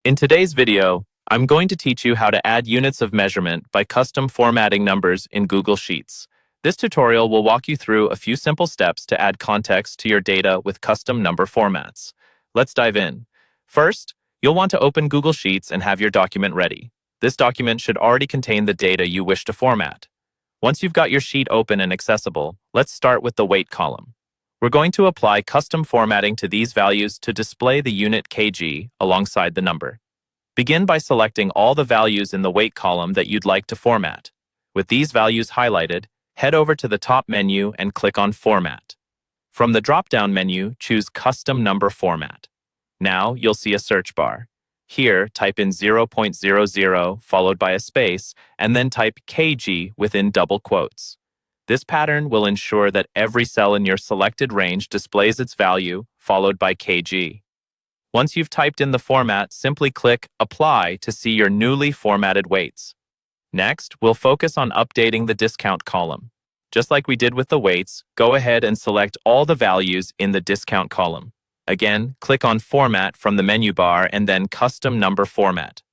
In today's video, I'm going to teach you how to add units of measurement by custom formatting numbers in Google Sheets. This tutorial will walk you through a few simple steps to add context to your data with custom number formats. Let's dive in. First, you'll want to open Google Sheets and have your document ready. This document should already contain the data you wish to format. Once you've got your sheet open and accessible, let's start with the weight column. We're going to apply custom formatting to these values to display the unit kg alongside the number. Begin by selecting all the values in the weight column that you'd like to format. With these values highlighted, head over to the top menu and click on Format. From the drop-down menu, choose Custom Number Format. Now you'll see a search bar. Here, type in 0.00 followed by a space, and then type kg within double quotes. This pattern will ensure that every cell in your selected range displays its value, followed by kg. Once you've typed in the format, simply click Apply to see your newly formatted weights. Next, we'll focus on updating the discount column. Just like we did with the weights, go ahead and select all the values in the discount column. Again, click on Format from the menu bar and then Custom Number Format.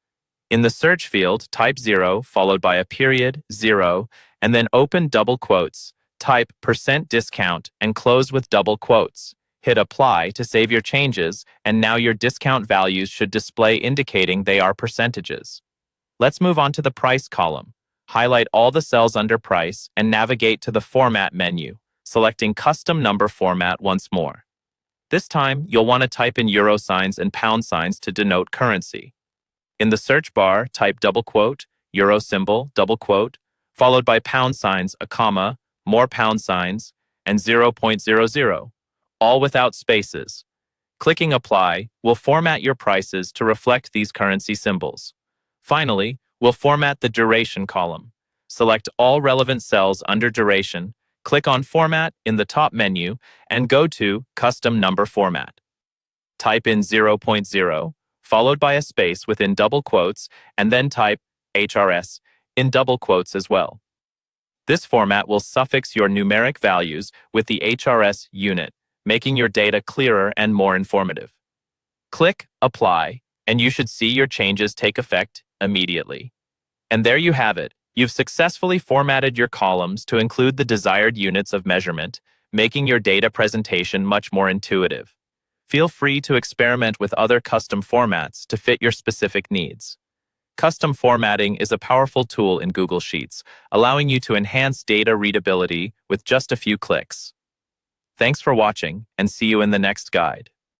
In the search field, type 0 followed by a period, 0, and then open double quotes. Type %discount and close with double quotes. Hit Apply to save your changes, and now your discount values should display indicating they are percentages. Let's move on to the price column. Highlight all the cells under price and navigate to the Format menu, selecting Custom Number Format once more. This time, you'll want to type in euro signs and pound signs to denote currency. In the search bar, type double quote, euro symbol, double quote, followed by pound signs, a comma, more pound signs, and 0.00, all without spaces. Clicking Apply will format your prices to reflect these currency symbols. Finally, we'll format the duration column. Select all relevant cells under duration, click on Format in the top menu, and go to Custom Number Format. Type in 0.0, followed by a space within double quotes, and then type HRS in double quotes as well. This format will suffix your numeric values with the HRS unit, making your data clearer and more informative. Click Apply, and you should see your changes take effect immediately. And there you have it. You've successfully formatted your columns to include the desired units of measurement, making your data presentation much more intuitive. Feel free to experiment with other custom formats to fit your specific needs. Custom formatting is a powerful tool in Google Sheets, allowing you to enhance data readability with just a few clicks. Thanks for watching, and see you in the next guide.